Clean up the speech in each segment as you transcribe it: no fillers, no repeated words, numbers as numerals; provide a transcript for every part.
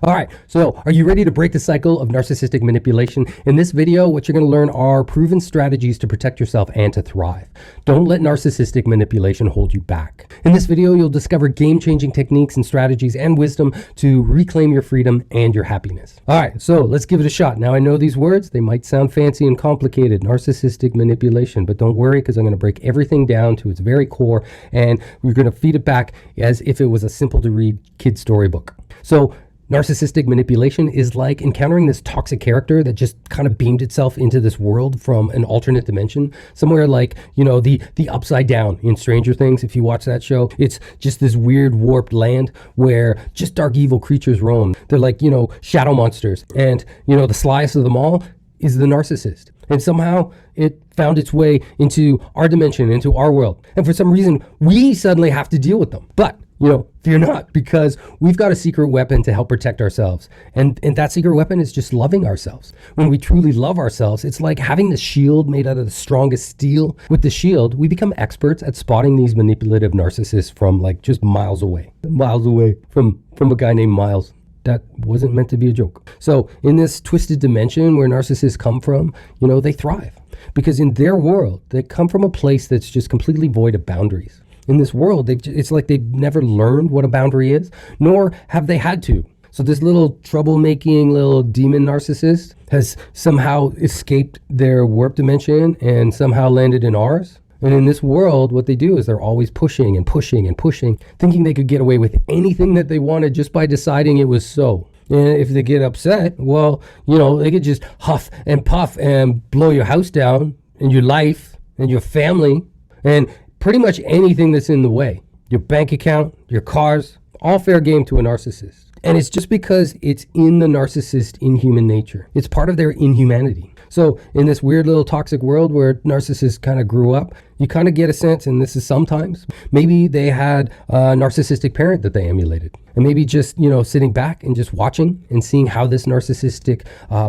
All right, so are you ready to break the cycle of narcissistic manipulation? In this video, what you're going to learn are proven strategies to protect yourself and to thrive. Don't let narcissistic manipulation hold you back. In this video, you'll discover game-changing techniques and strategies and wisdom to reclaim your freedom and your happiness. All right, so let's give it a shot. Now, I know these words, they might sound fancy and complicated, narcissistic manipulation, but don't worry because I'm going to break everything down to its very core and we're going to feed it back as if it was a simple to read kid storybook. So narcissistic manipulation is like encountering this toxic character that just kind of beamed itself into this world from an alternate dimension, somewhere like, the Upside Down in Stranger Things. If you watch that show, it's just this weird warped land where just dark evil creatures roam. They're like, shadow monsters. And, the slyest of them all is the narcissist. And somehow it found its way into our dimension, into our world. And for some reason, we suddenly have to deal with them. But fear not, because we've got a secret weapon to help protect ourselves. And that secret weapon is just loving ourselves. When we truly love ourselves, it's like having the shield made out of the strongest steel. With the shield, we become experts at spotting these manipulative narcissists from like just miles away from a guy named Miles. That wasn't meant to be a joke. So in this twisted dimension where narcissists come from, they thrive. Because in their world, they come from a place that's just completely void of boundaries. In this world, it's like they've never learned what a boundary is, nor have they had to. So this little troublemaking little demon narcissist has somehow escaped their warp dimension and somehow landed in ours. And in this world, what they do is they're always pushing and pushing and pushing, thinking they could get away with anything that they wanted just by deciding it was so. And if they get upset, well, they could just huff and puff and blow your house down and your life and your family and pretty much anything that's in the way. Your bank account, your cars, all fair game to a narcissist. And it's just because it's in the narcissist in human nature. It's part of their inhumanity. So in this weird little toxic world where narcissists kind of grew up, you kind of get a sense, and this is sometimes, maybe they had a narcissistic parent that they emulated. And maybe just, sitting back and just watching and seeing how this narcissistic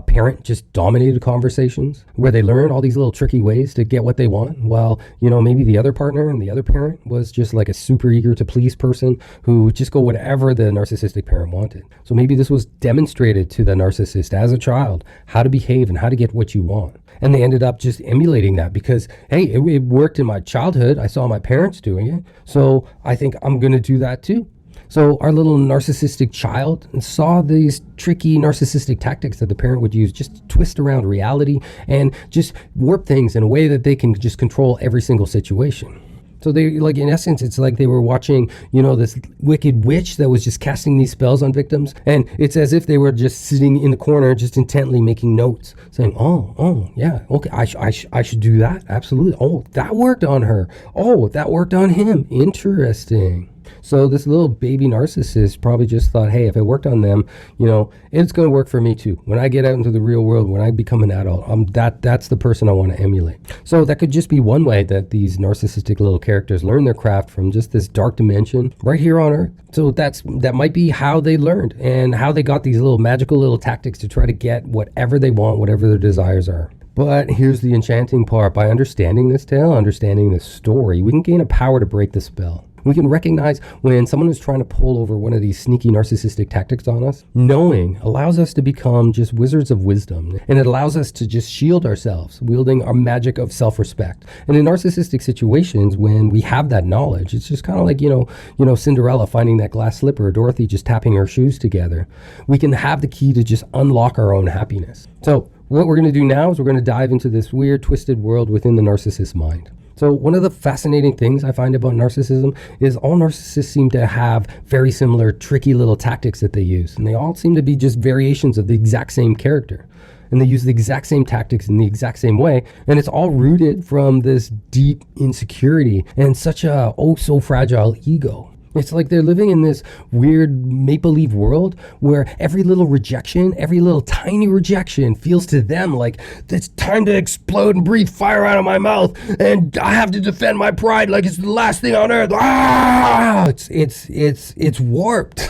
parent just dominated conversations, where they learned all these little tricky ways to get what they want. While, maybe the other partner and the other parent was just like a super eager to please person who would just go whatever the narcissistic parent wanted. So maybe this was demonstrated to the narcissist as a child, how to behave and how to get what you want. And they ended up just emulating that because, hey, it worked in my childhood. I saw my parents doing it. So I think I'm going to do that too. So our little narcissistic child saw these tricky narcissistic tactics that the parent would use just to twist around reality and just warp things in a way that they can just control every single situation. So they, like, in essence, it's like they were watching, this wicked witch that was just casting these spells on victims. And it's as if they were just sitting in the corner, just intently making notes, saying, oh, yeah, okay, I should do that. Absolutely. Oh, that worked on her. Oh, that worked on him. Interesting. So this little baby narcissist probably just thought, hey, if it worked on them, it's going to work for me too. When I get out into the real world, when I become an adult, that's the person I want to emulate. So that could just be one way that these narcissistic little characters learn their craft from just this dark dimension right here on Earth. So that might be how they learned and how they got these little magical little tactics to try to get whatever they want, whatever their desires are. But here's the enchanting part. By understanding this tale, understanding this story, we can gain a power to break the spell. We can recognize when someone is trying to pull over one of these sneaky narcissistic tactics on us. Knowing allows us to become just wizards of wisdom, and it allows us to just shield ourselves, wielding our magic of self-respect. And in narcissistic situations, when we have that knowledge, it's just kind of like, Cinderella finding that glass slipper, or Dorothy just tapping her shoes together. We can have the key to just unlock our own happiness. So what we're going to do now is we're going to dive into this weird, twisted world within the narcissist's mind. So one of the fascinating things I find about narcissism is all narcissists seem to have very similar tricky little tactics that they use. And they all seem to be just variations of the exact same character. And they use the exact same tactics in the exact same way. And it's all rooted from this deep insecurity and such a so fragile ego. It's like they're living in this weird make-believe world where every little rejection, every little tiny rejection feels to them like it's time to explode and breathe fire out of my mouth and I have to defend my pride like it's the last thing on earth. It's warped.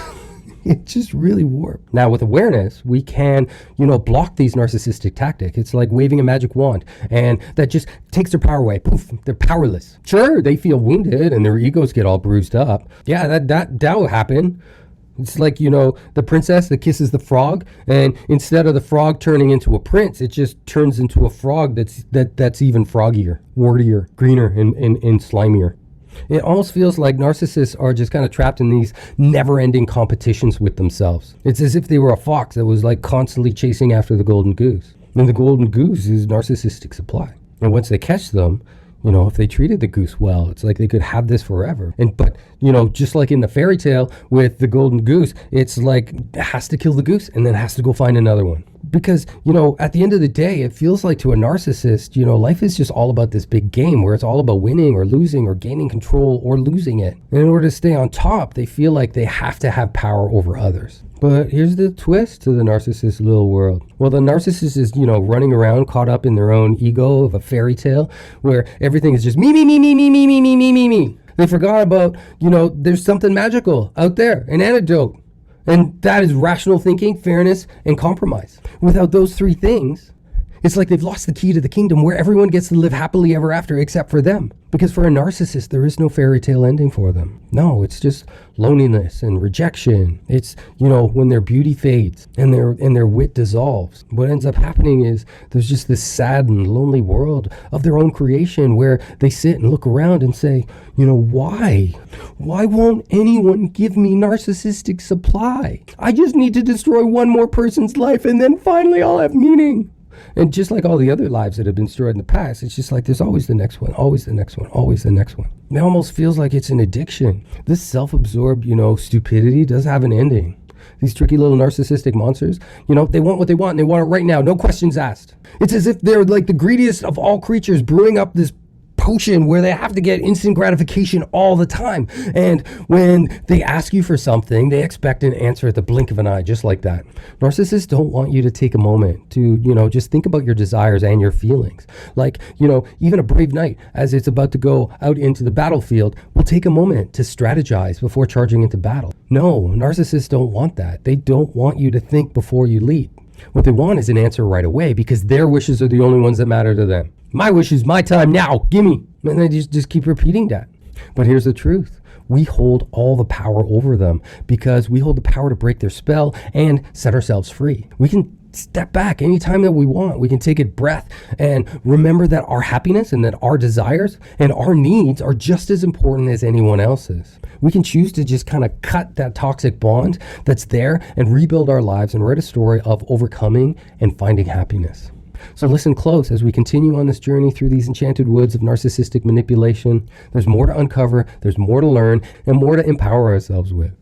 It's just really warped. Now with awareness, we can, block these narcissistic tactics. It's like waving a magic wand and that just takes their power away. Poof, they're powerless. Sure, they feel wounded and their egos get all bruised up. Yeah, that will happen. It's like, the princess that kisses the frog, and instead of the frog turning into a prince, it just turns into a frog that's even froggier, wartier, greener, and slimier. It almost feels like narcissists are just kind of trapped in these never-ending competitions with themselves. It's as if they were a fox that was like constantly chasing after the golden goose. And the golden goose is narcissistic supply. And once they catch them, if they treated the goose well, it's like they could have this forever. But just like in the fairy tale with the golden goose, it's like it has to kill the goose and then has to go find another one. Because, at the end of the day, it feels like to a narcissist, life is just all about this big game where it's all about winning or losing or gaining control or losing it. And in order to stay on top, they feel like they have to have power over others. But here's the twist to the narcissist little world. Well, the narcissist is, running around caught up in their own ego of a fairy tale where everything is just me, me, me, me, me, me, me, me, me, me, me. They forgot about, there's something magical out there, an antidote. And that is rational thinking, fairness, and compromise. Without those three things, it's like they've lost the key to the kingdom where everyone gets to live happily ever after except for them. Because for a narcissist, there is no fairy tale ending for them. No, it's just loneliness and rejection. It's, when their beauty fades and their wit dissolves. What ends up happening is there's just this sad and lonely world of their own creation where they sit and look around and say, why? Why won't anyone give me narcissistic supply? I just need to destroy one more person's life and then finally I'll have meaning. And just like all the other lives that have been destroyed in the past, it's just like there's always the next one, always the next one, always the next one. It almost feels like it's an addiction. This self-absorbed, stupidity does have an ending. These tricky little narcissistic monsters, they want what they want and they want it right now, no questions asked. It's as if they're like the greediest of all creatures brewing up this potion where they have to get instant gratification all the time. And when they ask you for something, they expect an answer at the blink of an eye, just like that. Narcissists don't want you to take a moment to, just think about your desires and your feelings. Like, even a brave knight, as it's about to go out into the battlefield, will take a moment to strategize before charging into battle. No, narcissists don't want that. They don't want you to think before you leap. What they want is an answer right away because their wishes are the only ones that matter to them. My wishes, my time now, gimme. And they just keep repeating that. But here's the truth. We hold all the power over them because we hold the power to break their spell and set ourselves free. We can step back anytime that we want. We can take a breath and remember that our happiness and that our desires and our needs are just as important as anyone else's. We can choose to just kind of cut that toxic bond that's there and rebuild our lives and write a story of overcoming and finding happiness. So listen close as we continue on this journey through these enchanted woods of narcissistic manipulation. There's more to uncover, there's more to learn, and more to empower ourselves with.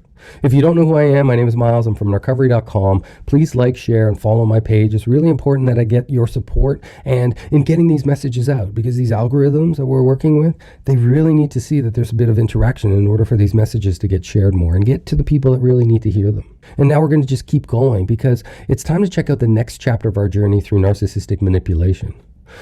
If you don't know who I am, my name is Miles. I'm from Narcovery.com. Please like, share, and follow my page. It's really important that I get your support and in getting these messages out because these algorithms that we're working with, they really need to see that there's a bit of interaction in order for these messages to get shared more and get to the people that really need to hear them. And now we're going to just keep going because it's time to check out the next chapter of our journey through narcissistic manipulation.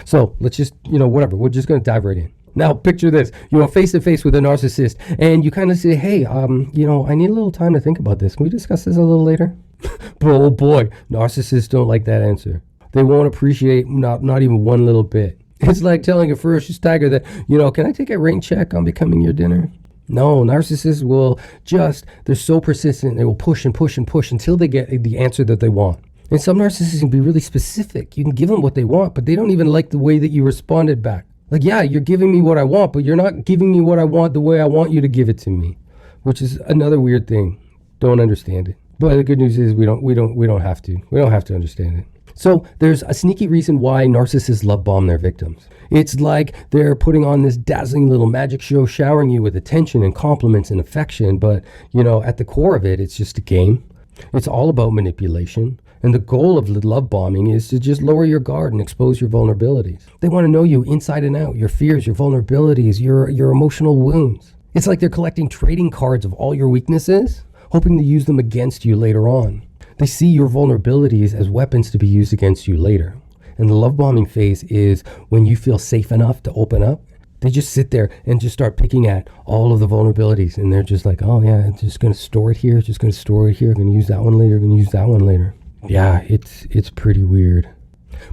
So let's just, whatever. We're just going to dive right in. Now, picture this. You're face to face with a narcissist and you kind of say, hey, I need a little time to think about this. Can we discuss this a little later? But oh boy, narcissists don't like that answer. They won't appreciate not even one little bit. It's like telling a ferocious tiger that, can I take a rain check on becoming your dinner? No, narcissists will they're so persistent. They will push and push and push until they get the answer that they want. And some narcissists can be really specific. You can give them what they want, but they don't even like the way that you responded back. Like, yeah, you're giving me what I want, but you're not giving me what I want the way I want you to give it to me, which is another weird thing. Don't understand it. But the good news is we don't have to. We don't have to understand it. So there's a sneaky reason why narcissists love bomb their victims. It's like they're putting on this dazzling little magic show, showering you with attention and compliments and affection. But, at the core of it, it's just a game. It's all about manipulation. And the goal of love bombing is to just lower your guard and expose your vulnerabilities. They want to know you inside and out, your fears, your vulnerabilities, your emotional wounds. It's like they're collecting trading cards of all your weaknesses, hoping to use them against you later on. They see your vulnerabilities as weapons to be used against you later. And the love bombing phase is when you feel safe enough to open up. They just sit there and just start picking at all of the vulnerabilities. And they're just like, oh yeah, I'm just going to store it here. Just going to store it here. I'm going to use that one later. I'm going to use that one later. Yeah, it's pretty weird.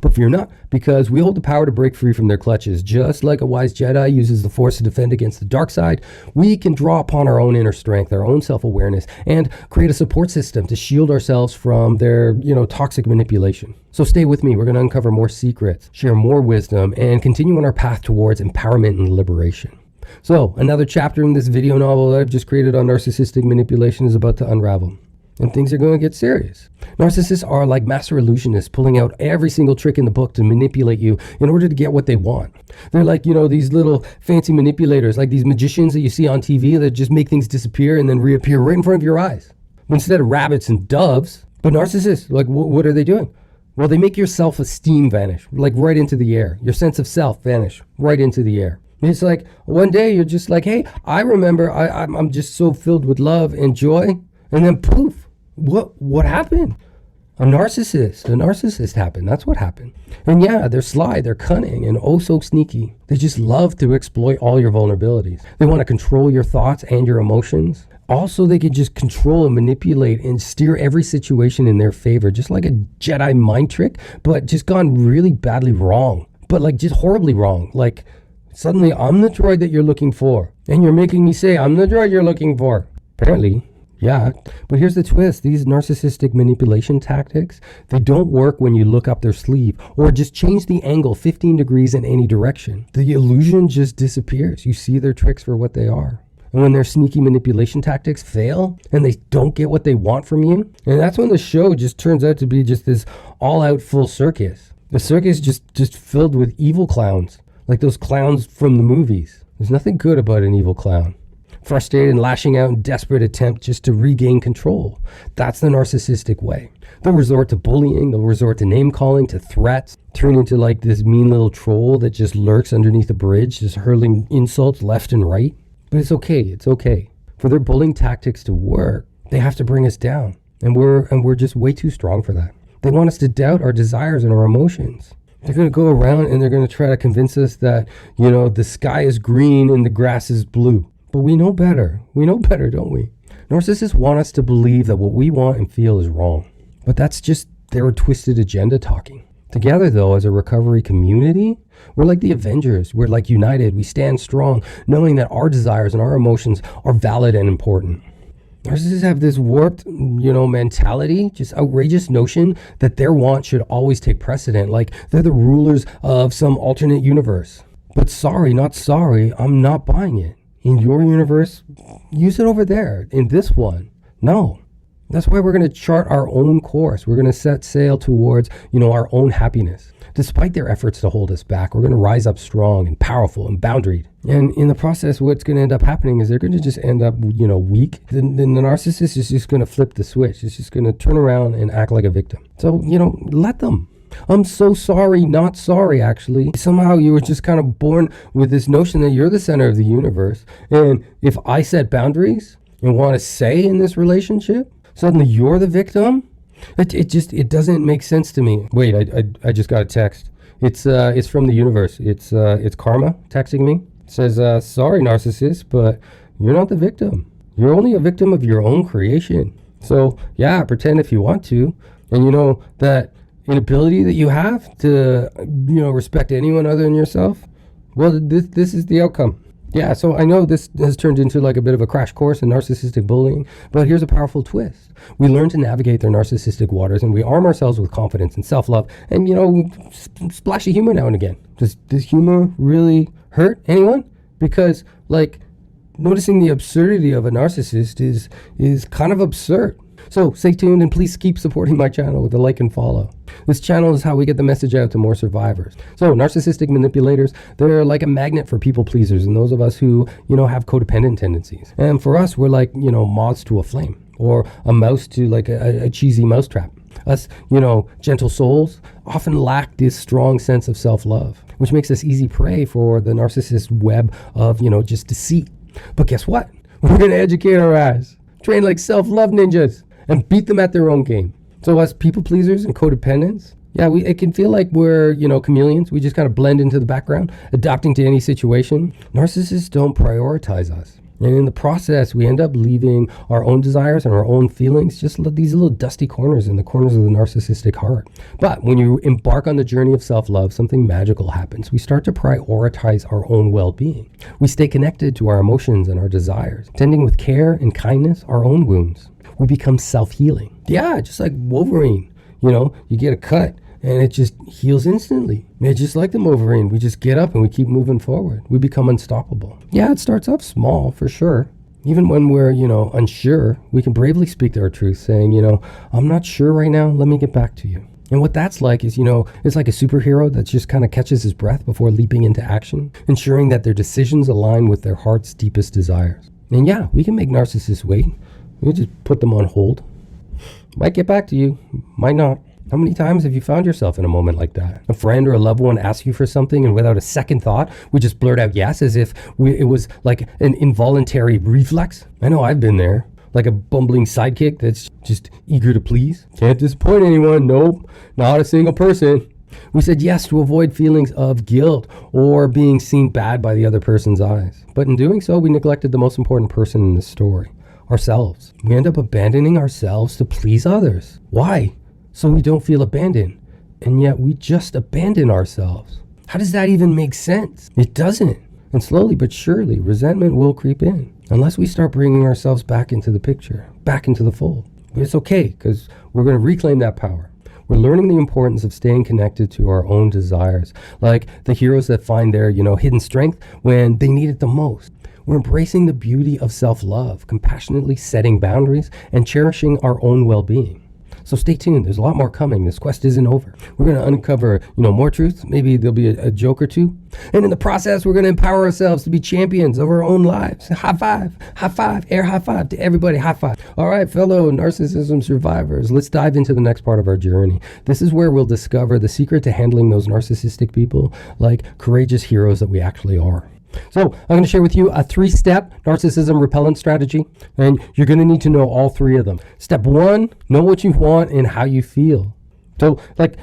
But fear not, because we hold the power to break free from their clutches. Just like a wise Jedi uses the Force to defend against the dark side, we can draw upon our own inner strength, our own self-awareness, and create a support system to shield ourselves from their, toxic manipulation. So stay with me. We're going to uncover more secrets, share more wisdom, and continue on our path towards empowerment and liberation. So another chapter in this video novel that I've just created on narcissistic manipulation is about to unravel. And things are going to get serious. Narcissists are like master illusionists, pulling out every single trick in the book to manipulate you in order to get what they want. They're like, these little fancy manipulators, like these magicians that you see on TV that just make things disappear and then reappear right in front of your eyes. Instead of rabbits and doves. But narcissists, like, what are they doing? Well, they make your self-esteem vanish, like right into the air. Your sense of self vanish right into the air. It's like one day you're just like, hey, I remember I'm just so filled with love and joy. And then poof. What happened? A narcissist happened. That's what happened. And yeah, they're sly, they're cunning, and oh so sneaky. They just love to exploit all your vulnerabilities. They want to control your thoughts and your emotions. Also, they can just control and manipulate and steer every situation in their favor, just like a Jedi mind trick, but just gone really badly wrong. But like just horribly wrong. Like suddenly I'm the droid that you're looking for, and you're making me say I'm the droid you're looking for. Apparently. Yeah, but here's the twist. These narcissistic manipulation tactics, they don't work when you look up their sleeve or just change the angle 15 degrees in any direction. The illusion just disappears. You see their tricks for what they are. And when their sneaky manipulation tactics fail and they don't get what they want from you, and that's when the show just turns out to be just this all-out full circus. The circus just filled with evil clowns, like those clowns from the movies. There's nothing good about an evil clown. Frustrated and lashing out in desperate attempt just to regain control. That's the narcissistic way. They'll resort to bullying, they'll resort to name calling, to threats, turn into like this mean little troll that just lurks underneath a bridge, just hurling insults left and right. But it's okay. For their bullying tactics to work, they have to bring us down. And we're just way too strong for that. They want us to doubt our desires and our emotions. They're going to go around and they're going to try to convince us that, the sky is green and the grass is blue. But we know better. We know better, don't we? Narcissists want us to believe that what we want and feel is wrong. But that's just their twisted agenda talking. Together, though, as a recovery community, we're like the Avengers. We're like united. We stand strong, knowing that our desires and our emotions are valid and important. Narcissists have this warped, mentality, just outrageous notion that their want should always take precedent, like they're the rulers of some alternate universe. But sorry, not sorry, I'm not buying it. In your universe, use it over there. In this one, no. That's why we're going to chart our own course. We're going to set sail towards, our own happiness. Despite their efforts to hold us back, we're going to rise up strong and powerful and boundaried. And in the process, what's going to end up happening is they're going to just end up, weak. Then the narcissist is just going to flip the switch. It's just going to turn around and act like a victim. So, let them. I'm so sorry, not sorry, actually. Somehow you were just kind of born with this notion that you're the center of the universe. And if I set boundaries and want to say in this relationship, suddenly you're the victim? It doesn't make sense to me. Wait, I just got a text. It's from the universe. It's Karma texting me. It says, sorry, narcissist, but you're not the victim. You're only a victim of your own creation. So yeah, pretend if you want to. And that inability that you have to, respect anyone other than yourself, well, this is the outcome. Yeah, so I know this has turned into like a bit of a crash course in narcissistic bullying, but here's a powerful twist. We learn to navigate their narcissistic waters, and we arm ourselves with confidence and self-love, and, splashy humor now and again. Does humor really hurt anyone? Because, noticing the absurdity of a narcissist is kind of absurd. So stay tuned and please keep supporting my channel with a like and follow. This channel is how we get the message out to more survivors. So narcissistic manipulators, they're like a magnet for people pleasers and those of us who, have codependent tendencies. And for us, we're like, moths to a flame or a mouse to like a cheesy mousetrap. Us, gentle souls often lack this strong sense of self-love, which makes us easy prey for the narcissist web of, just deceit. But guess what? We're going to educate our ass, train like self-love ninjas, and beat them at their own game. So us people pleasers and codependents, it can feel like we're, chameleons. We just kind of blend into the background, adapting to any situation. Narcissists don't prioritize us. And in the process, we end up leaving our own desires and our own feelings, just these little dusty corners in the corners of the narcissistic heart. But when you embark on the journey of self-love, something magical happens. We start to prioritize our own well-being. We stay connected to our emotions and our desires, tending with care and kindness our own wounds. We become self-healing. Yeah, just like Wolverine. You get a cut and it just heals instantly. It's just like the Wolverine. We just get up and we keep moving forward. We become unstoppable. Yeah, it starts off small for sure. Even when we're, unsure, we can bravely speak our truth saying, I'm not sure right now. Let me get back to you. And what that's like is, it's like a superhero that just kind of catches his breath before leaping into action, ensuring that their decisions align with their heart's deepest desires. And yeah, we can make narcissists wait. We just put them on hold. Might get back to you, might not. How many times have you found yourself in a moment like that? A friend or a loved one asks you for something and without a second thought, we just blurt out yes as if it was like an involuntary reflex. I know I've been there, like a bumbling sidekick that's just eager to please. Can't disappoint anyone, nope, not a single person. We said yes to avoid feelings of guilt or being seen bad by the other person's eyes. But in doing so, we neglected the most important person in the story, ourselves. We end up abandoning ourselves to please others. Why? So we don't feel abandoned, and yet we just abandon ourselves. How does that even make sense? It doesn't. And slowly but surely, resentment will creep in unless we start bringing ourselves back into the picture, back into the fold. But it's okay, because we're going to reclaim that power. We're learning the importance of staying connected to our own desires, like the heroes that find their, hidden strength when they need it the most. We're embracing the beauty of self-love, compassionately setting boundaries, and cherishing our own well-being. So stay tuned. There's a lot more coming. This quest isn't over. We're going to uncover, more truths. Maybe there'll be a joke or two. And in the process, we're going to empower ourselves to be champions of our own lives. High five, air high five to everybody. High five. All right, fellow narcissism survivors, let's dive into the next part of our journey. This is where we'll discover the secret to handling those narcissistic people like courageous heroes that we actually are. So I'm going to share with you a 3-step narcissism repellent strategy, and you're going to need to know all 3 of them. Step 1, know what you want and how you feel. So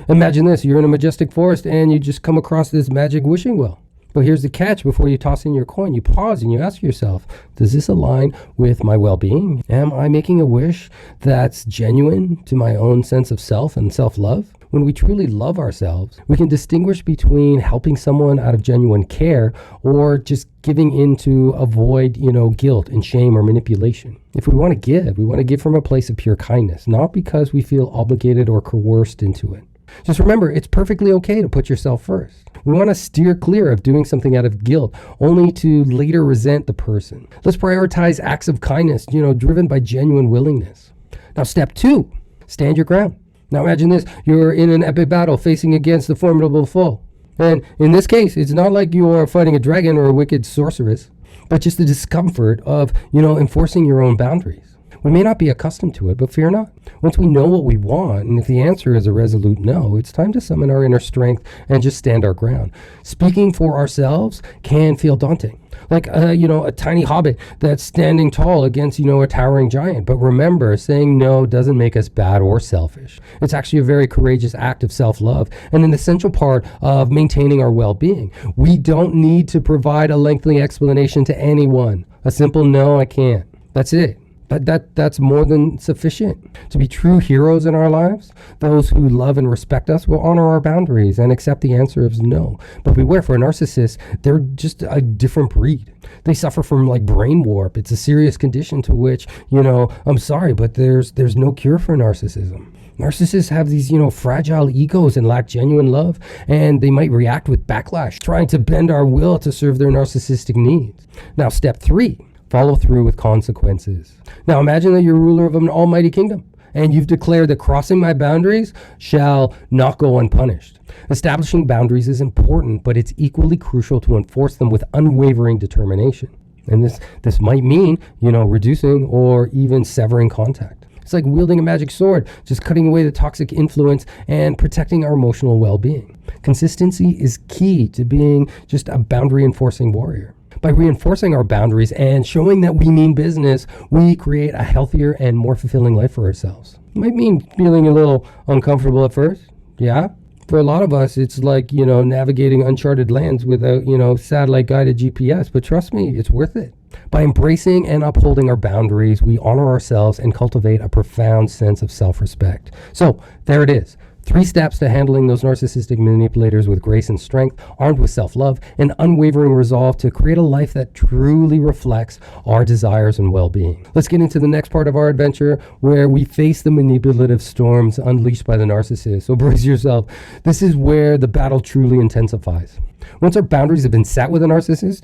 imagine this, you're in a majestic forest and you just come across this magic wishing well. But here's the catch. Before you toss in your coin, you pause and you ask yourself, does this align with my well-being? Am I making a wish that's genuine to my own sense of self and self-love? When we truly love ourselves, we can distinguish between helping someone out of genuine care or just giving in to avoid, guilt and shame or manipulation. If we want to give from a place of pure kindness, not because we feel obligated or coerced into it. Just remember, it's perfectly okay to put yourself first. We want to steer clear of doing something out of guilt, only to later resent the person. Let's prioritize acts of kindness, driven by genuine willingness. Now, step 2, stand your ground. Now imagine this, you're in an epic battle facing against a formidable foe. And in this case, it's not like you are fighting a dragon or a wicked sorceress, but just the discomfort of, enforcing your own boundaries. We may not be accustomed to it, but fear not. Once we know what we want, and if the answer is a resolute no, it's time to summon our inner strength and just stand our ground. Speaking for ourselves can feel daunting. Like, a tiny hobbit that's standing tall against, a towering giant. But remember, saying no doesn't make us bad or selfish. It's actually a very courageous act of self-love and an essential part of maintaining our well-being. We don't need to provide a lengthy explanation to anyone. A simple no, I can't. That's it. That's more than sufficient. To be true heroes in our lives, those who love and respect us will honor our boundaries and accept the answer of no. But beware, for a narcissist, they're just a different breed. They suffer from brain warp. It's a serious condition to which, I'm sorry, but there's no cure for narcissism. Narcissists have these, fragile egos and lack genuine love, and they might react with backlash, trying to bend our will to serve their narcissistic needs. Now, step 3. Follow through with consequences. Now imagine that you're ruler of an almighty kingdom and you've declared that crossing my boundaries shall not go unpunished. Establishing boundaries is important, but it's equally crucial to enforce them with unwavering determination. And this might mean, reducing or even severing contact. It's like wielding a magic sword, just cutting away the toxic influence and protecting our emotional well-being. Consistency is key to being just a boundary enforcing warrior. By reinforcing our boundaries and showing that we mean business, we create a healthier and more fulfilling life for ourselves. It might mean feeling a little uncomfortable at first. Yeah. For a lot of us, it's like, navigating uncharted lands without, satellite guided GPS. But trust me, it's worth it. By embracing and upholding our boundaries, we honor ourselves and cultivate a profound sense of self-respect. So there it is. 3 steps to handling those narcissistic manipulators with grace and strength, armed with self-love and unwavering resolve to create a life that truly reflects our desires and well-being. Let's get into the next part of our adventure where we face the manipulative storms unleashed by the narcissist. So brace yourself. This is where the battle truly intensifies. Once our boundaries have been set with a narcissist,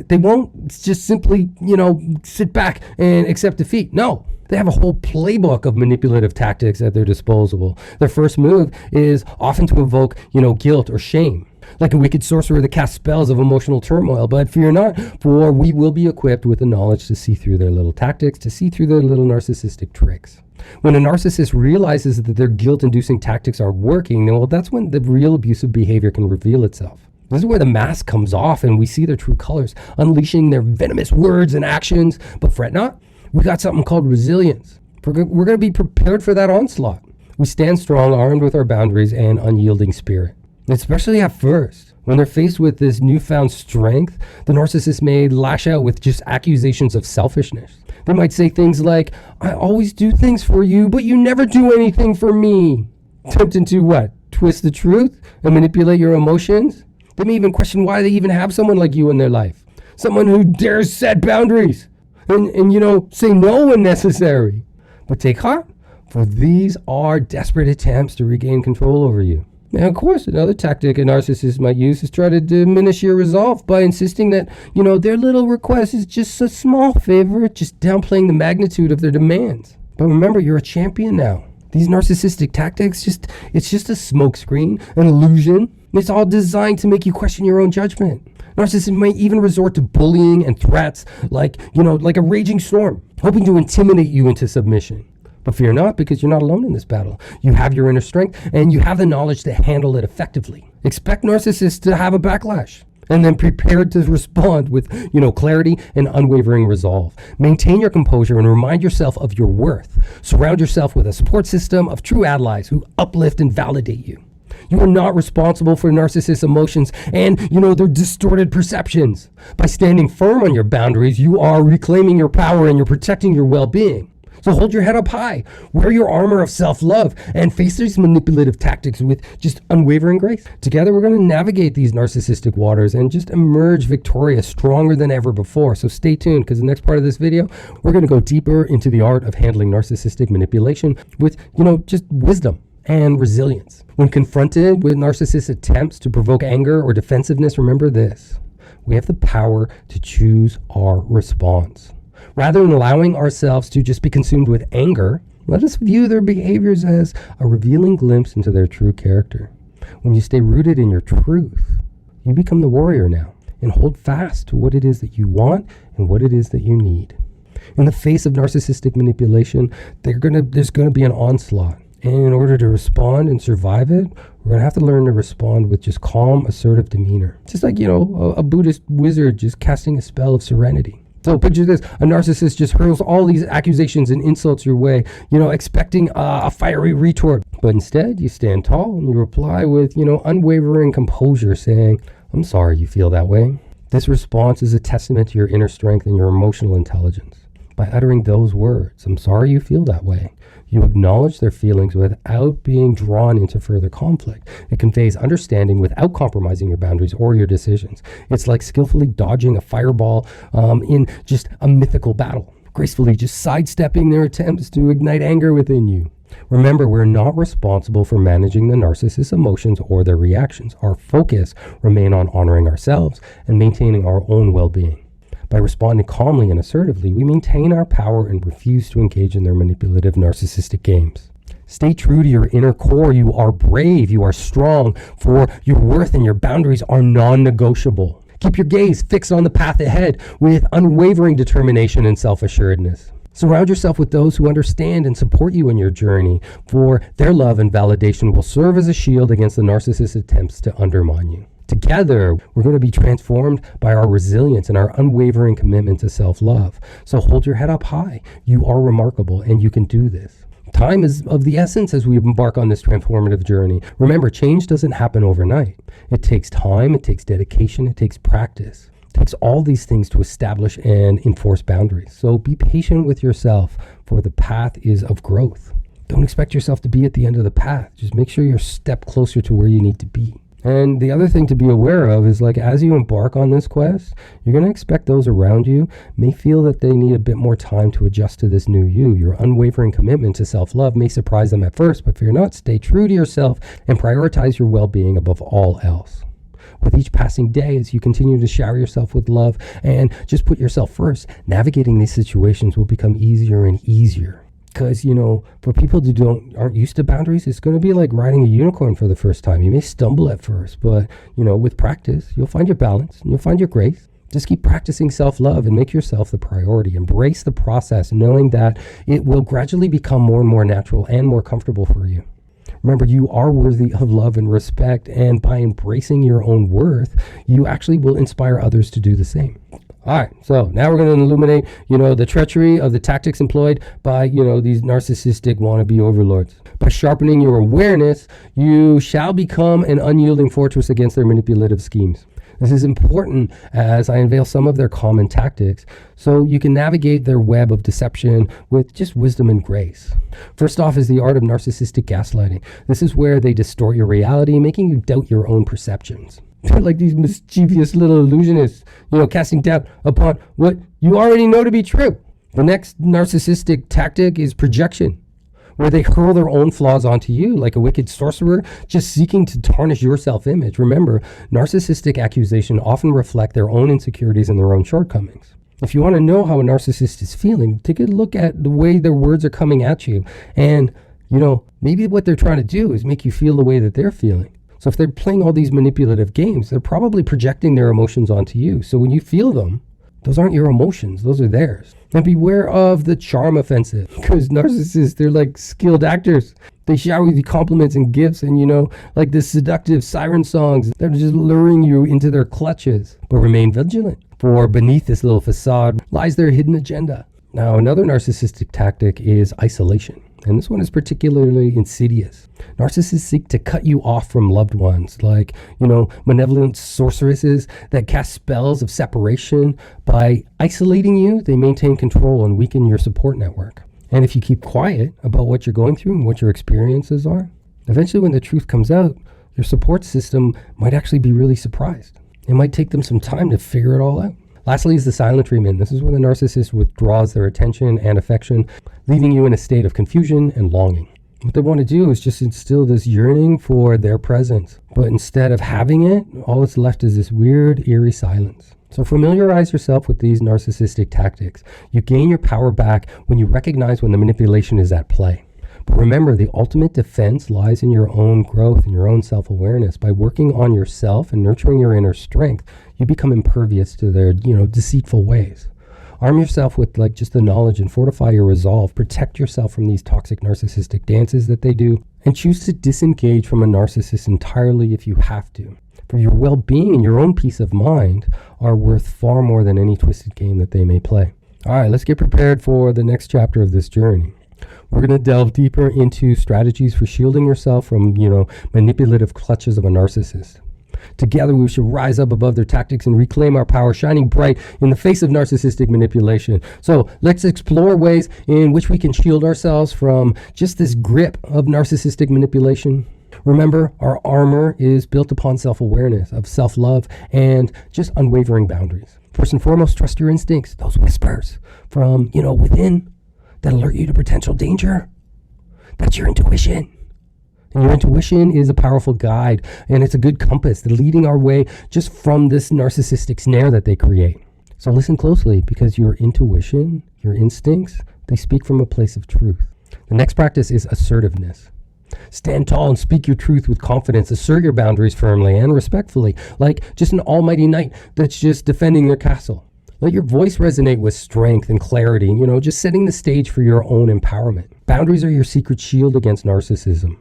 they won't just simply, sit back and accept defeat. No. They have a whole playbook of manipulative tactics at their disposal. Their first move is often to evoke, guilt or shame, like a wicked sorcerer that casts spells of emotional turmoil. But fear not, for we will be equipped with the knowledge to see through their little tactics, to see through their little narcissistic tricks. When a narcissist realizes that their guilt-inducing tactics aren't working, well, that's when the real abusive behavior can reveal itself. This is where the mask comes off and we see their true colors, unleashing their venomous words and actions. But fret not. We got something called resilience. We're going to be prepared for that onslaught. We stand strong, armed with our boundaries and unyielding spirit. Especially at first, when they're faced with this newfound strength, the narcissist may lash out with just accusations of selfishness. They might say things like, I always do things for you, but you never do anything for me. Tempting to what? Twist the truth and manipulate your emotions? They may even question why they even have someone like you in their life. Someone who dares set boundaries. And say no when necessary. But take heart, for these are desperate attempts to regain control over you. And of course, another tactic a narcissist might use is try to diminish your resolve by insisting that, their little request is just a small favor, just downplaying the magnitude of their demands. But remember, you're a champion now. These narcissistic tactics, it's just a smokescreen, an illusion. It's all designed to make you question your own judgment. Narcissists might even resort to bullying and threats like a raging storm, hoping to intimidate you into submission. But fear not, because you're not alone in this battle. You have your inner strength and you have the knowledge to handle it effectively. Expect narcissists to have a backlash and then prepare to respond with, clarity and unwavering resolve. Maintain your composure and remind yourself of your worth. Surround yourself with a support system of true allies who uplift and validate you. You are not responsible for narcissist emotions and, their distorted perceptions. By standing firm on your boundaries, you are reclaiming your power and you're protecting your well-being. So hold your head up high, wear your armor of self-love, and face these manipulative tactics with just unwavering grace. Together, we're going to navigate these narcissistic waters and just emerge victorious, stronger than ever before. So stay tuned, because the next part of this video, we're going to go deeper into the art of handling narcissistic manipulation with, just wisdom and resilience. When confronted with narcissist attempts to provoke anger or defensiveness, remember this: we have the power to choose our response. Rather than allowing ourselves to just be consumed with anger, let us view their behaviors as a revealing glimpse into their true character. When you stay rooted in your truth, you become the warrior now and hold fast to what it is that you want and what it is that you need. In the face of narcissistic manipulation, there's going to be an onslaught. And in order to respond and survive it, we're going to have to learn to respond with just calm, assertive demeanor. Just like, a Buddhist wizard just casting a spell of serenity. So picture this: a narcissist just hurls all these accusations and insults your way, expecting a fiery retort. But instead, you stand tall and you reply with, unwavering composure, saying, I'm sorry you feel that way. This response is a testament to your inner strength and your emotional intelligence. By uttering those words, I'm sorry you feel that way, you acknowledge their feelings without being drawn into further conflict. It conveys understanding without compromising your boundaries or your decisions. It's like skillfully dodging a fireball in just a mythical battle, gracefully just sidestepping their attempts to ignite anger within you. Remember, we're not responsible for managing the narcissist's emotions or their reactions. Our focus remains on honoring ourselves and maintaining our own well-being. By responding calmly and assertively, we maintain our power and refuse to engage in their manipulative narcissistic games. Stay true to your inner core. You are brave, you are strong, for your worth and your boundaries are non-negotiable. Keep your gaze fixed on the path ahead with unwavering determination and self-assuredness. Surround yourself with those who understand and support you in your journey, for their love and validation will serve as a shield against the narcissist's attempts to undermine you. Together, we're going to be transformed by our resilience and our unwavering commitment to self-love. So hold your head up high. You are remarkable and you can do this. Time is of the essence as we embark on this transformative journey. Remember, change doesn't happen overnight. It takes time, it takes dedication, it takes practice. takes all these things to establish and enforce boundaries. So be patient with yourself, for the path is of growth. Don't expect yourself to be at the end of the path. Just make sure you're a step closer to where you need to be. And the other thing to be aware of is, like, as you embark on this quest, you're going to expect those around you may feel that they need a bit more time to adjust to this new you. Your unwavering commitment to self-love may surprise them at first, but fear not, stay true to yourself and prioritize your well-being above all else. With each passing day, as you continue to shower yourself with love and just put yourself first, navigating these situations will become easier and easier. Because, for people who aren't used to boundaries, it's going to be like riding a unicorn for the first time. You may stumble at first, but, with practice, you'll find your balance and you'll find your grace. Just keep practicing self-love and make yourself the priority. Embrace the process, knowing that it will gradually become more and more natural and more comfortable for you. Remember, you are worthy of love and respect, and by embracing your own worth, you actually will inspire others to do the same. All right, so now we're going to illuminate, the treachery of the tactics employed by, these narcissistic wannabe overlords. By sharpening your awareness, you shall become an unyielding fortress against their manipulative schemes. This is important as I unveil some of their common tactics, so you can navigate their web of deception with just wisdom and grace. First off is the art of narcissistic gaslighting. This is where they distort your reality, making you doubt your own perceptions. They're like these mischievous little illusionists, casting doubt upon what you already know to be true. The next narcissistic tactic is projection, where they hurl their own flaws onto you like a wicked sorcerer, just seeking to tarnish your self-image. Remember, narcissistic accusations often reflect their own insecurities and their own shortcomings. If you want to know how a narcissist is feeling, take a look at the way their words are coming at you. And, maybe what they're trying to do is make you feel the way that they're feeling. So if they're playing all these manipulative games, they're probably projecting their emotions onto you. So when you feel them, those aren't your emotions, those are theirs. And beware of the charm offensive, because narcissists, they're like skilled actors. They shower you with compliments and gifts and, like the seductive siren songs. They're just luring you into their clutches. But remain vigilant, for beneath this little facade lies their hidden agenda. Now, another narcissistic tactic is isolation. And this one is particularly insidious. Narcissists seek to cut you off from loved ones, like, malevolent sorceresses that cast spells of separation. By isolating you, they maintain control and weaken your support network. And if you keep quiet about what you're going through and what your experiences are, eventually when the truth comes out, your support system might actually be really surprised. It might take them some time to figure it all out. Lastly is the silent treatment. This is where the narcissist withdraws their attention and affection, leaving you in a state of confusion and longing. What they want to do is just instill this yearning for their presence. But instead of having it, all that's left is this weird, eerie silence. So familiarize yourself with these narcissistic tactics. You gain your power back when you recognize when the manipulation is at play. But remember, the ultimate defense lies in your own growth and your own self-awareness. By working on yourself and nurturing your inner strength, you become impervious to their, deceitful ways. Arm yourself with just the knowledge and fortify your resolve. Protect yourself from these toxic narcissistic dances that they do, and choose to disengage from a narcissist entirely if you have to. For your well-being and your own peace of mind are worth far more than any twisted game that they may play. All right, let's get prepared for the next chapter of this journey. We're going to delve deeper into strategies for shielding yourself from, manipulative clutches of a narcissist. Together, we should rise up above their tactics and reclaim our power, shining bright in the face of narcissistic manipulation. So let's explore ways in which we can shield ourselves from just this grip of narcissistic manipulation. Remember, our armor is built upon self-awareness, of self-love, and just unwavering boundaries. First and foremost, trust your instincts, those whispers from, within that alert you to potential danger. That's your intuition. And your intuition is a powerful guide, and it's a good compass leading our way just from this narcissistic snare that they create. So listen closely, because your intuition, your instincts, they speak from a place of truth. The next practice is assertiveness. Stand tall and speak your truth with confidence. Assert your boundaries firmly and respectfully, like just an almighty knight that's just defending their castle. Let your voice resonate with strength and clarity, just setting the stage for your own empowerment. Boundaries are your secret shield against narcissism,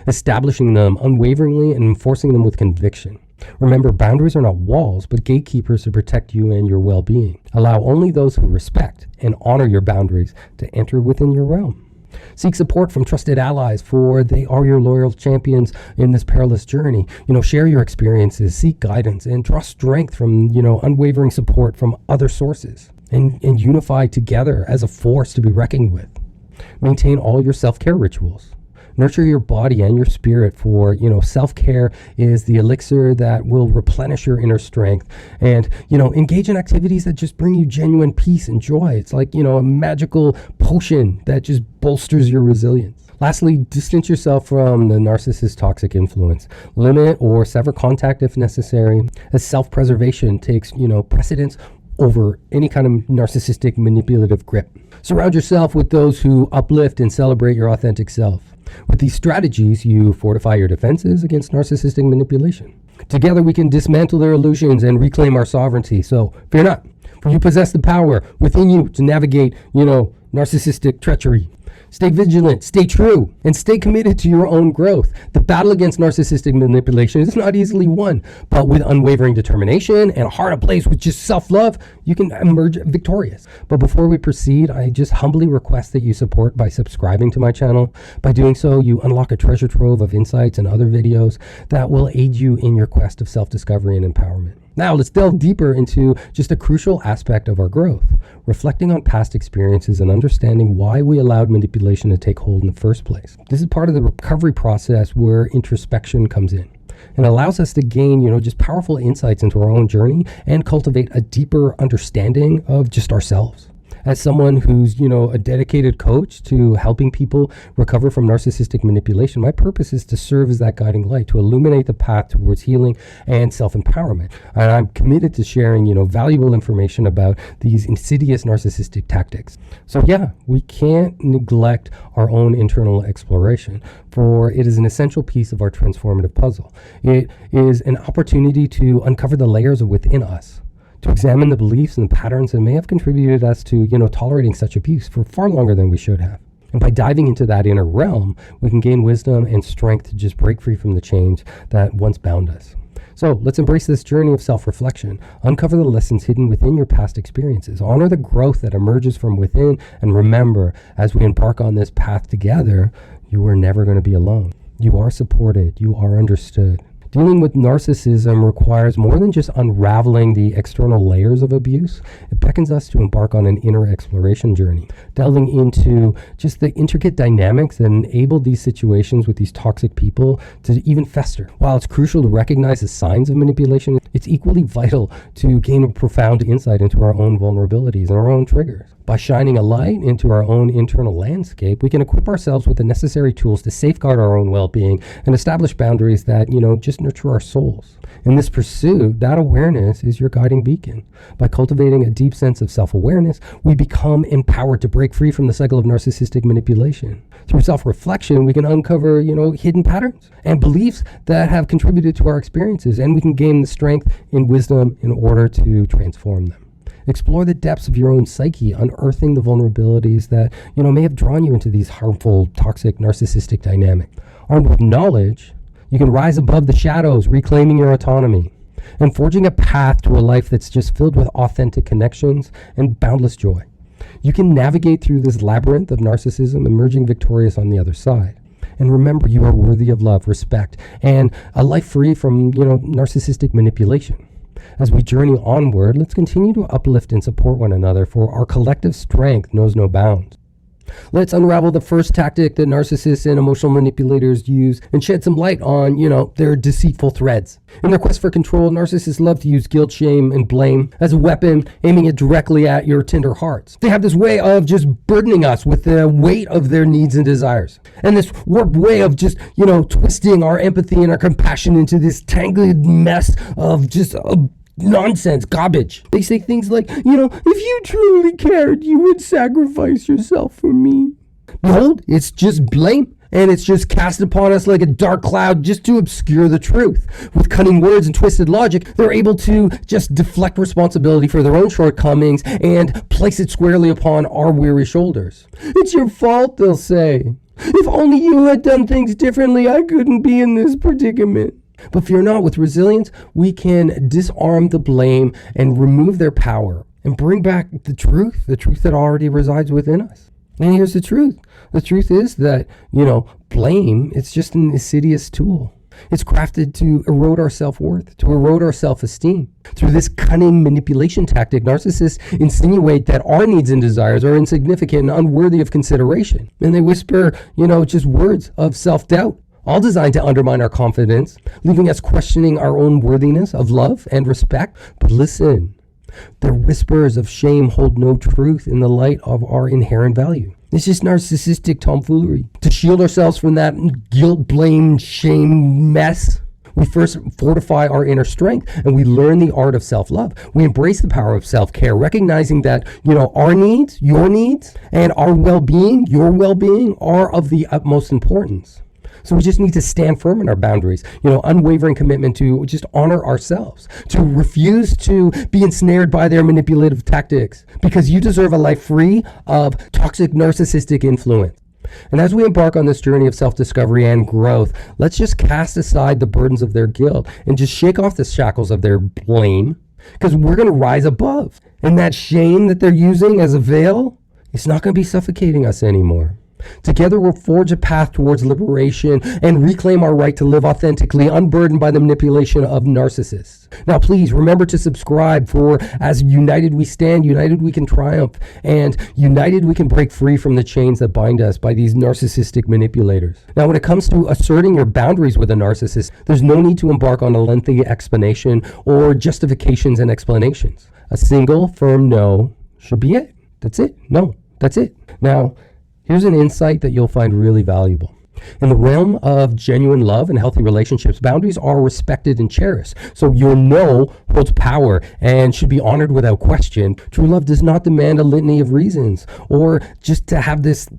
establishing them unwaveringly and enforcing them with conviction. Remember, boundaries are not walls, but gatekeepers to protect you and your well-being. Allow only those who respect and honor your boundaries to enter within your realm. Seek support from trusted allies, for they are your loyal champions in this perilous journey. Share your experiences, seek guidance, and draw strength from, unwavering support from other sources. And unify together as a force to be reckoned with. Maintain all your self-care rituals. Nurture your body and your spirit, for, self-care is the elixir that will replenish your inner strength. And, engage in activities that just bring you genuine peace and joy. It's like, a magical potion that just bolsters your resilience. Lastly, distance yourself from the narcissist's toxic influence. Limit or sever contact if necessary, as self-preservation takes, precedence over any kind of narcissistic manipulative grip. Surround yourself with those who uplift and celebrate your authentic self. With these strategies, you fortify your defenses against narcissistic manipulation. Together, we can dismantle their illusions and reclaim our sovereignty. So fear not, for you possess the power within you to navigate, narcissistic treachery. Stay vigilant, stay true, and stay committed to your own growth. The battle against narcissistic manipulation is not easily won, but with unwavering determination and a heart ablaze with just self-love, you can emerge victorious. But before we proceed, I just humbly request that you support by subscribing to my channel. By doing so, you unlock a treasure trove of insights and other videos that will aid you in your quest of self-discovery and empowerment. Now, let's delve deeper into just a crucial aspect of our growth, reflecting on past experiences and understanding why we allowed manipulation to take hold in the first place. This is part of the recovery process where introspection comes in and allows us to gain, just powerful insights into our own journey and cultivate a deeper understanding of just ourselves. As someone who's, a dedicated coach to helping people recover from narcissistic manipulation, my purpose is to serve as that guiding light, to illuminate the path towards healing and self-empowerment. And I'm committed to sharing, valuable information about these insidious narcissistic tactics. So yeah, we can't neglect our own internal exploration, for it is an essential piece of our transformative puzzle. It is an opportunity to uncover the layers within us, to examine the beliefs and the patterns that may have contributed us to, tolerating such abuse for far longer than we should have. And by diving into that inner realm, we can gain wisdom and strength to just break free from the chains that once bound us. So let's embrace this journey of self-reflection, uncover the lessons hidden within your past experiences, honor the growth that emerges from within, and remember, as we embark on this path together, you are never going to be alone. You are supported, you are understood. Dealing with narcissism requires more than just unraveling the external layers of abuse. It beckons us to embark on an inner exploration journey, delving into just the intricate dynamics that enable these situations with these toxic people to even fester. While it's crucial to recognize the signs of manipulation, it's equally vital to gain a profound insight into our own vulnerabilities and our own triggers. By shining a light into our own internal landscape, we can equip ourselves with the necessary tools to safeguard our own well-being and establish boundaries that, just nurture our souls. In this pursuit, that awareness is your guiding beacon. By cultivating a deep sense of self-awareness, we become empowered to break free from the cycle of narcissistic manipulation. Through self-reflection, we can uncover, hidden patterns and beliefs that have contributed to our experiences, and we can gain the strength and wisdom in order to transform them. Explore the depths of your own psyche, unearthing the vulnerabilities that, may have drawn you into these harmful, toxic, narcissistic dynamic. Armed with knowledge, you can rise above the shadows, reclaiming your autonomy and forging a path to a life that's just filled with authentic connections and boundless joy. You can navigate through this labyrinth of narcissism, emerging victorious on the other side. And remember, you are worthy of love, respect, and a life free from, narcissistic manipulation. As we journey onward, let's continue to uplift and support one another, for our collective strength knows no bounds. Let's unravel the first tactic that narcissists and emotional manipulators use and shed some light on, their deceitful threads. In their quest for control, narcissists love to use guilt, shame, and blame as a weapon, aiming it directly at your tender hearts. They have this way of just burdening us with the weight of their needs and desires. And this warped way of just, twisting our empathy and our compassion into this tangled mess of just nonsense, garbage. They say things like, if you truly cared, you would sacrifice yourself for me. Behold, it's just blame, and it's just cast upon us like a dark cloud just to obscure the truth. With cunning words and twisted logic, they're able to just deflect responsibility for their own shortcomings and place it squarely upon our weary shoulders. It's your fault, they'll say. If only you had done things differently, I couldn't be in this predicament. But fear not, with resilience, we can disarm the blame and remove their power and bring back the truth that already resides within us. And here's the truth. The truth is that, blame, it's just an insidious tool. It's crafted to erode our self-worth, to erode our self-esteem. Through this cunning manipulation tactic, narcissists insinuate that our needs and desires are insignificant and unworthy of consideration. And they whisper, just words of self-doubt, all designed to undermine our confidence, leaving us questioning our own worthiness of love and respect. But listen, their whispers of shame hold no truth in the light of our inherent value. It's just narcissistic tomfoolery. To shield ourselves from that guilt, blame, shame mess, we first fortify our inner strength and we learn the art of self-love. We embrace the power of self-care, recognizing that, our needs, your needs, and our well-being, your well-being are of the utmost importance. So we just need to stand firm in our boundaries, unwavering commitment to just honor ourselves, to refuse to be ensnared by their manipulative tactics, because you deserve a life free of toxic narcissistic influence. And as we embark on this journey of self-discovery and growth, let's just cast aside the burdens of their guilt and just shake off the shackles of their blame, because we're going to rise above. And that shame that they're using as a veil, it's not going to be suffocating us anymore. Together, we'll forge a path towards liberation and reclaim our right to live authentically, unburdened by the manipulation of narcissists. Now, please remember to subscribe, for as united we stand, united we can triumph, and united we can break free from the chains that bind us by these narcissistic manipulators. Now, when it comes to asserting your boundaries with a narcissist, there's no need to embark on a lengthy explanation or justifications and explanations. A single, firm no should be it. That's it. No, that's it. Now, here's an insight that you'll find really valuable. In the realm of genuine love and healthy relationships, boundaries are respected and cherished. So your no holds power and should be honored without question. True love does not demand a litany of reasons or just to have this,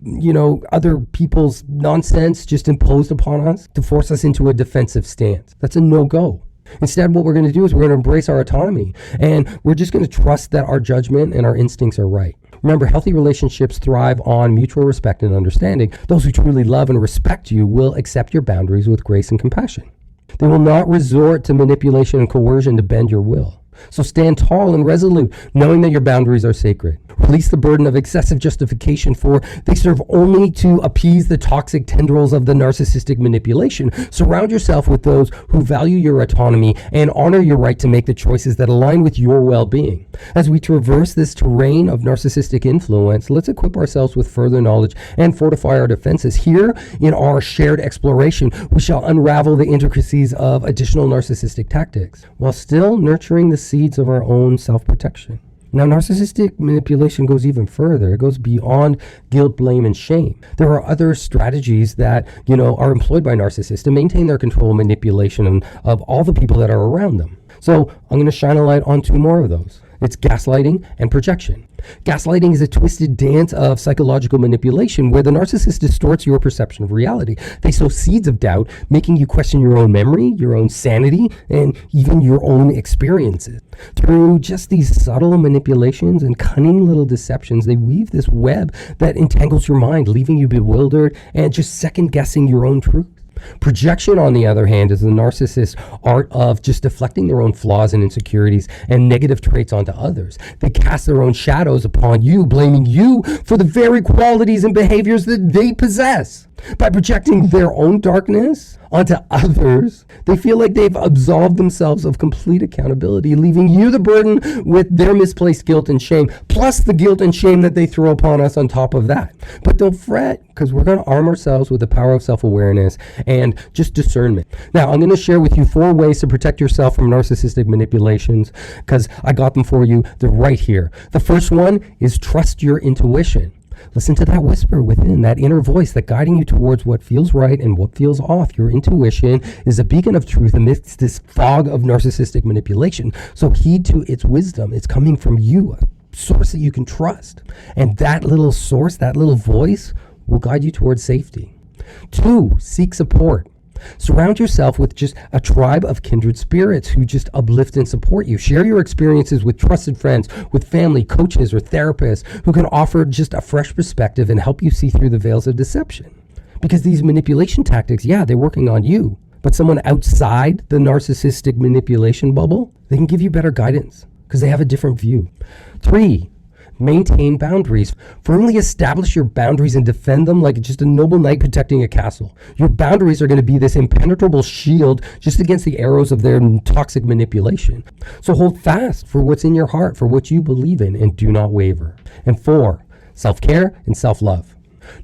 other people's nonsense just imposed upon us to force us into a defensive stance. That's a no-go. Instead, what we're going to do is we're going to embrace our autonomy, and we're just going to trust that our judgment and our instincts are right. Remember, healthy relationships thrive on mutual respect and understanding. Those who truly love and respect you will accept your boundaries with grace and compassion. They will not resort to manipulation and coercion to bend your will. So stand tall and resolute, knowing that your boundaries are sacred. Release the burden of excessive justification, for they serve only to appease the toxic tendrils of the narcissistic manipulation. Surround yourself with those who value your autonomy and honor your right to make the choices that align with your well-being. As we traverse this terrain of narcissistic influence, let's equip ourselves with further knowledge and fortify our defenses. Here, in our shared exploration, we shall unravel the intricacies of additional narcissistic tactics, while still nurturing the seeds of our own self-protection. Now, narcissistic manipulation goes even further. It goes beyond guilt, blame, and shame. There are other strategies that, are employed by narcissists to maintain their control and manipulation of all the people that are around them. So I'm going to shine a light on two more of those. It's gaslighting and projection. Gaslighting is a twisted dance of psychological manipulation where the narcissist distorts your perception of reality. They sow seeds of doubt, making you question your own memory, your own sanity, and even your own experiences. Through just these subtle manipulations and cunning little deceptions, they weave this web that entangles your mind, leaving you bewildered and just second-guessing your own truth. Projection, on the other hand, is the narcissist's art of just deflecting their own flaws and insecurities and negative traits onto others. They cast their own shadows upon you, blaming you for the very qualities and behaviors that they possess. By projecting their own darkness onto others, they feel like they've absolved themselves of complete accountability, leaving you the burden with their misplaced guilt and shame, plus the guilt and shame that they throw upon us on top of that. But don't fret, because we're going to arm ourselves with the power of self-awareness and just discernment. Now, I'm going to share with you 4 ways to protect yourself from narcissistic manipulations, because I got them for you. They're right here. The first one is trust your intuition. Listen to that whisper within, that inner voice that guiding you towards what feels right and what feels off. Your intuition is a beacon of truth amidst this fog of narcissistic manipulation. So heed to its wisdom. It's coming from you, a source that you can trust. And that little source, that little voice will guide you towards safety. 2, seek support. Surround yourself with just a tribe of kindred spirits who just uplift and support you. Share your experiences with trusted friends, with family, coaches, or therapists who can offer just a fresh perspective and help you see through the veils of deception. Because these manipulation tactics, they're working on you, but someone outside the narcissistic manipulation bubble, they can give you better guidance because they have a different view. 3, Maintain boundaries. Firmly establish your boundaries and defend them like just a noble knight protecting a castle. Your boundaries are going to be this impenetrable shield just against the arrows of their toxic manipulation. So hold fast for what's in your heart, for what you believe in, and do not waver. And 4, self-care and self-love.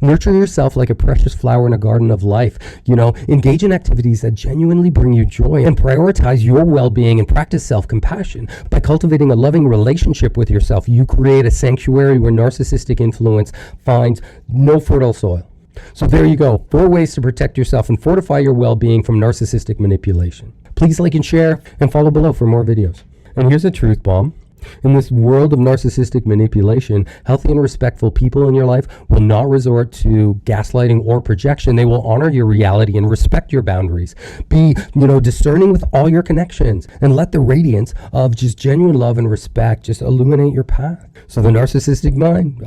Nurture yourself like a precious flower in a garden of life. Engage in activities that genuinely bring you joy and prioritize your well-being and practice self-compassion. By cultivating a loving relationship with yourself, you create a sanctuary where narcissistic influence finds no fertile soil. So there you go, 4 ways to protect yourself and fortify your well-being from narcissistic manipulation. Please like and share and follow below for more videos. And here's a truth bomb. In this world of narcissistic manipulation, healthy and respectful people in your life will not resort to gaslighting or projection. They will honor your reality and respect your boundaries. Be, discerning with all your connections, and let the radiance of just genuine love and respect just illuminate your path. So the narcissistic mind,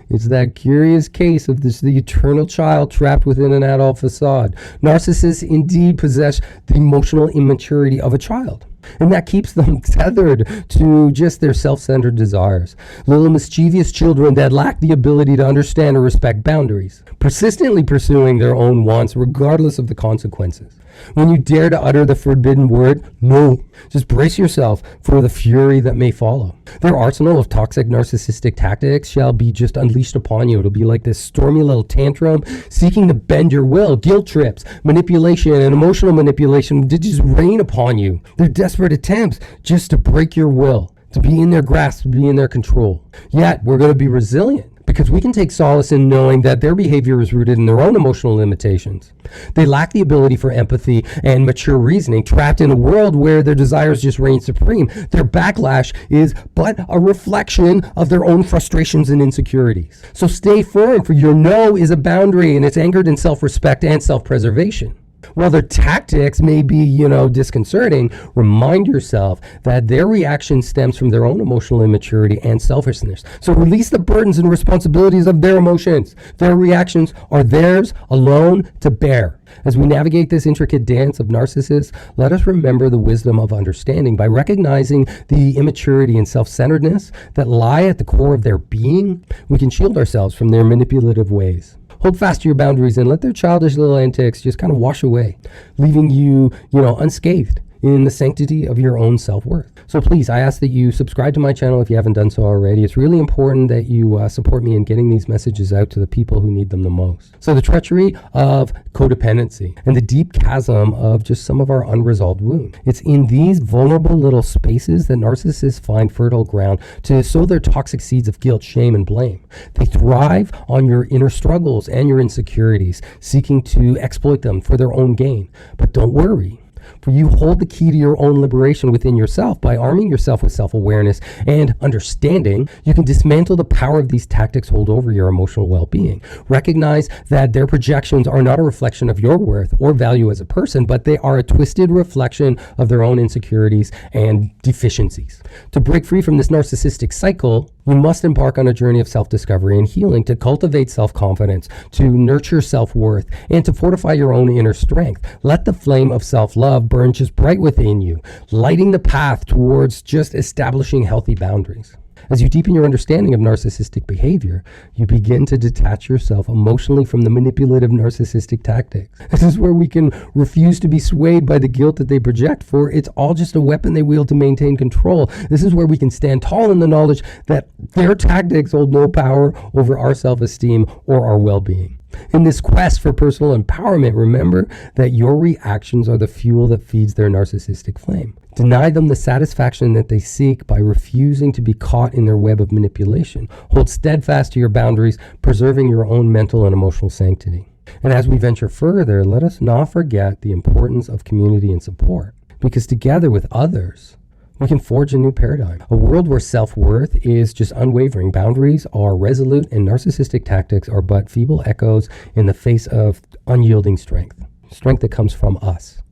it's that curious case of the eternal child trapped within an adult facade. Narcissists indeed possess the emotional immaturity of a child. And that keeps them tethered to just their self-centered desires. Little mischievous children that lack the ability to understand or respect boundaries, persistently pursuing their own wants regardless of the consequences. When you dare to utter the forbidden word, no, just brace yourself for the fury that may follow. Their arsenal of toxic narcissistic tactics shall be just unleashed upon you. It'll be like this stormy little tantrum seeking to bend your will. Guilt trips, manipulation, and emotional manipulation to just rain upon you. They're desperate attempts just to break your will, to be in their grasp, to be in their control. Yet, we're going to be resilient, because we can take solace in knowing that their behavior is rooted in their own emotional limitations. They lack the ability for empathy and mature reasoning, trapped in a world where their desires just reign supreme. Their backlash is but a reflection of their own frustrations and insecurities. So stay firm, for your no is a boundary, and it's anchored in self-respect and self-preservation. While their tactics may be, disconcerting, remind yourself that their reaction stems from their own emotional immaturity and selfishness. So release the burdens and responsibilities of their emotions. Their reactions are theirs alone to bear. As we navigate this intricate dance of narcissists, let us remember the wisdom of understanding. By recognizing the immaturity and self-centeredness that lie at the core of their being, we can shield ourselves from their manipulative ways. Hold fast to your boundaries and let their childish little antics just kind of wash away, leaving you, unscathed in the sanctity of your own self-worth. So please, I ask that you subscribe to my channel if you haven't done so already. It's really important that you support me in getting these messages out to the people who need them the most. So the treachery of codependency and the deep chasm of just some of our unresolved wounds. It's in these vulnerable little spaces that narcissists find fertile ground to sow their toxic seeds of guilt, shame, and blame. They thrive on your inner struggles and your insecurities, seeking to exploit them for their own gain. But don't worry, for you hold the key to your own liberation within yourself. By arming yourself with self-awareness and understanding, you can dismantle the power of these tactics hold over your emotional well-being. Recognize that their projections are not a reflection of your worth or value as a person, but they are a twisted reflection of their own insecurities and deficiencies. To break free from this narcissistic cycle, you must embark on a journey of self-discovery and healing to cultivate self-confidence, to nurture self-worth, and to fortify your own inner strength. Let the flame of self-love burn just bright within you, lighting the path towards just establishing healthy boundaries. As you deepen your understanding of narcissistic behavior, you begin to detach yourself emotionally from the manipulative narcissistic tactics. This is where we can refuse to be swayed by the guilt that they project, for it's all just a weapon they wield to maintain control. This is where we can stand tall in the knowledge that their tactics hold no power over our self-esteem or our well-being. In this quest for personal empowerment, remember that your reactions are the fuel that feeds their narcissistic flame. Deny them the satisfaction that they seek by refusing to be caught in their web of manipulation. Hold steadfast to your boundaries, preserving your own mental and emotional sanctity. And as we venture further, let us not forget the importance of community and support, because together with others, we can forge a new paradigm. A world where self-worth is just unwavering, boundaries are resolute, and narcissistic tactics are but feeble echoes in the face of unyielding strength that comes from us.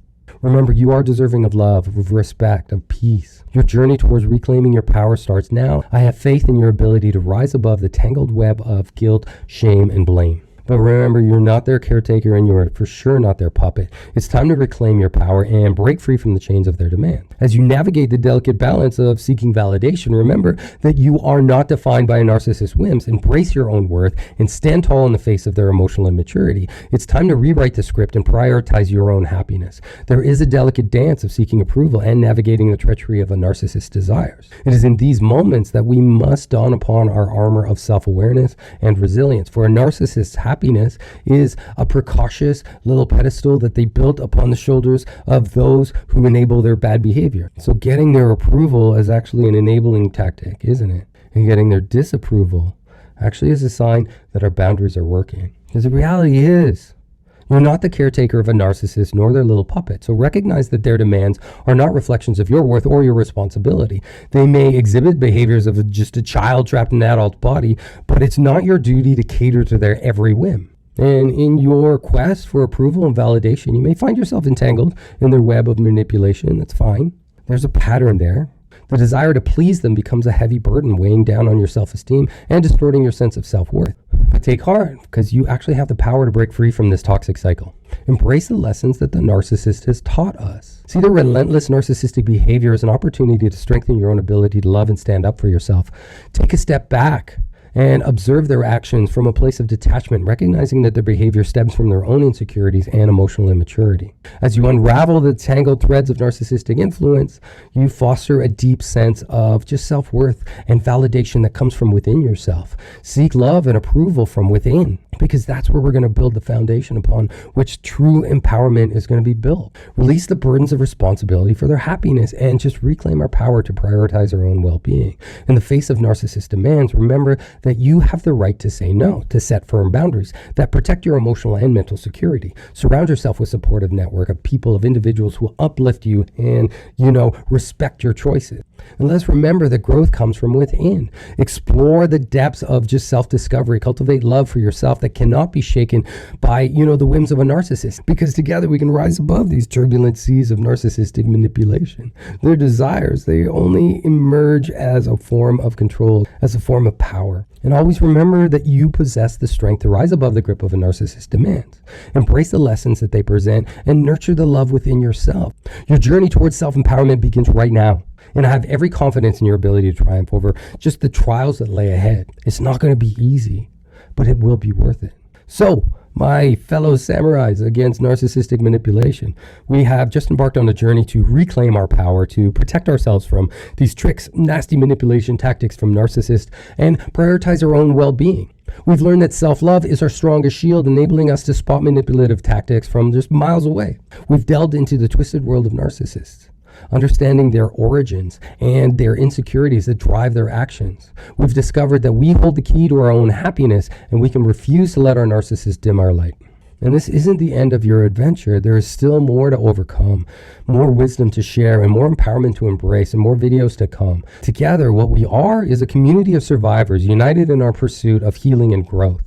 Remember, you are deserving of love, of respect, of peace. Your journey towards reclaiming your power starts now. I have faith in your ability to rise above the tangled web of guilt, shame, and blame. But remember, you're not their caretaker and you are for sure not their puppet. It's time to reclaim your power and break free from the chains of their demand. As you navigate the delicate balance of seeking validation, remember that you are not defined by a narcissist's whims. Embrace your own worth and stand tall in the face of their emotional immaturity. It's time to rewrite the script and prioritize your own happiness. There is a delicate dance of seeking approval and navigating the treachery of a narcissist's desires. It is in these moments that we must don upon our armor of self-awareness and resilience. For a narcissist's happiness is a precautious little pedestal that they built upon the shoulders of those who enable their bad behavior. So getting their approval is actually an enabling tactic, isn't it? And getting their disapproval actually is a sign that our boundaries are working. Because the reality is, you're not the caretaker of a narcissist nor their little puppet. So recognize that their demands are not reflections of your worth or your responsibility. They may exhibit behaviors of just a child trapped in an adult body, but it's not your duty to cater to their every whim. And in your quest for approval and validation, you may find yourself entangled in their web of manipulation. That's fine. There's a pattern there. The desire to please them becomes a heavy burden, weighing down on your self-esteem and distorting your sense of self-worth. But take heart, because you actually have the power to break free from this toxic cycle. Embrace the lessons that the narcissist has taught us. See their relentless narcissistic behavior as an opportunity to strengthen your own ability to love and stand up for yourself. Take a step back and observe their actions from a place of detachment, recognizing that their behavior stems from their own insecurities and emotional immaturity. As you unravel the tangled threads of narcissistic influence, you foster a deep sense of just self-worth and validation that comes from within yourself. Seek love and approval from within, because that's where we're going to build the foundation upon which true empowerment is going to be built. Release the burdens of responsibility for their happiness and just reclaim our power to prioritize our own well-being. In the face of narcissist demands, remember that you have the right to say no, to set firm boundaries that protect your emotional and mental security. Surround yourself with a supportive network of people, of individuals who uplift you and, respect your choices. And let's remember that growth comes from within. Explore the depths of just self-discovery. Cultivate love for yourself that cannot be shaken by, the whims of a narcissist. Because together we can rise above these turbulent seas of narcissistic manipulation. Their desires, they only emerge as a form of control, as a form of power. And always remember that you possess the strength to rise above the grip of a narcissist's demands. Embrace the lessons that they present and nurture the love within yourself. Your journey towards self-empowerment begins right now. And I have every confidence in your ability to triumph over just the trials that lay ahead. It's not going to be easy, but it will be worth it. So, my fellow samurais against narcissistic manipulation, we have just embarked on a journey to reclaim our power, to protect ourselves from these tricks, nasty manipulation tactics from narcissists, and prioritize our own well-being. We've learned that self-love is our strongest shield, enabling us to spot manipulative tactics from just miles away. We've delved into the twisted world of narcissists, understanding their origins and their insecurities that drive their actions. We've discovered that we hold the key to our own happiness, and we can refuse to let our narcissist dim our light. And this isn't the end of your adventure. There is still more to overcome, more wisdom to share, and more empowerment to embrace, and more videos to come. Together, what we are is a community of survivors united in our pursuit of healing and growth.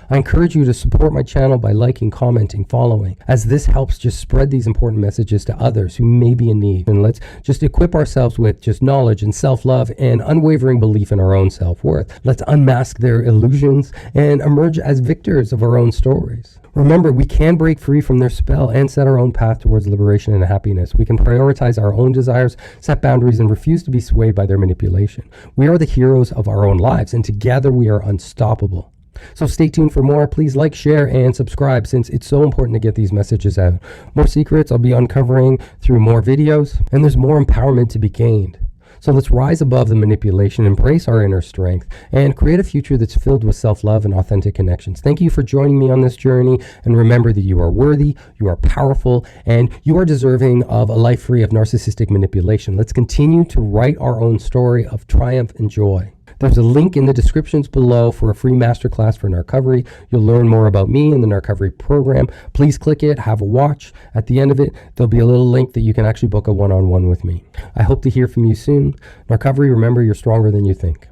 I encourage you to support my channel by liking, commenting, following, as this helps just spread these important messages to others who may be in need. And let's just equip ourselves with just knowledge and self-love and unwavering belief in our own self-worth. Let's unmask their illusions and emerge as victors of our own stories. Remember, we can break free from their spell and set our own path towards liberation and happiness. We can prioritize our own desires, set boundaries, and refuse to be swayed by their manipulation. We are the heroes of our own lives, and together we are unstoppable. So stay tuned for more. Please like, share, and subscribe, since it's so important to get these messages out. More secrets I'll be uncovering through more videos, and there's more empowerment to be gained. So let's rise above the manipulation, embrace our inner strength, and create a future that's filled with self-love and authentic connections. Thank you for joining me on this journey, and remember that you are worthy, you are powerful, and you are deserving of a life free of narcissistic manipulation. Let's continue to write our own story of triumph and joy. There's a link in the descriptions below for a free masterclass for Narcovery. You'll learn more about me and the Narcovery program. Please click it, have a watch. At the end of it, there'll be a little link that you can actually book a one-on-one with me. I hope to hear from you soon. Narcovery, remember, you're stronger than you think.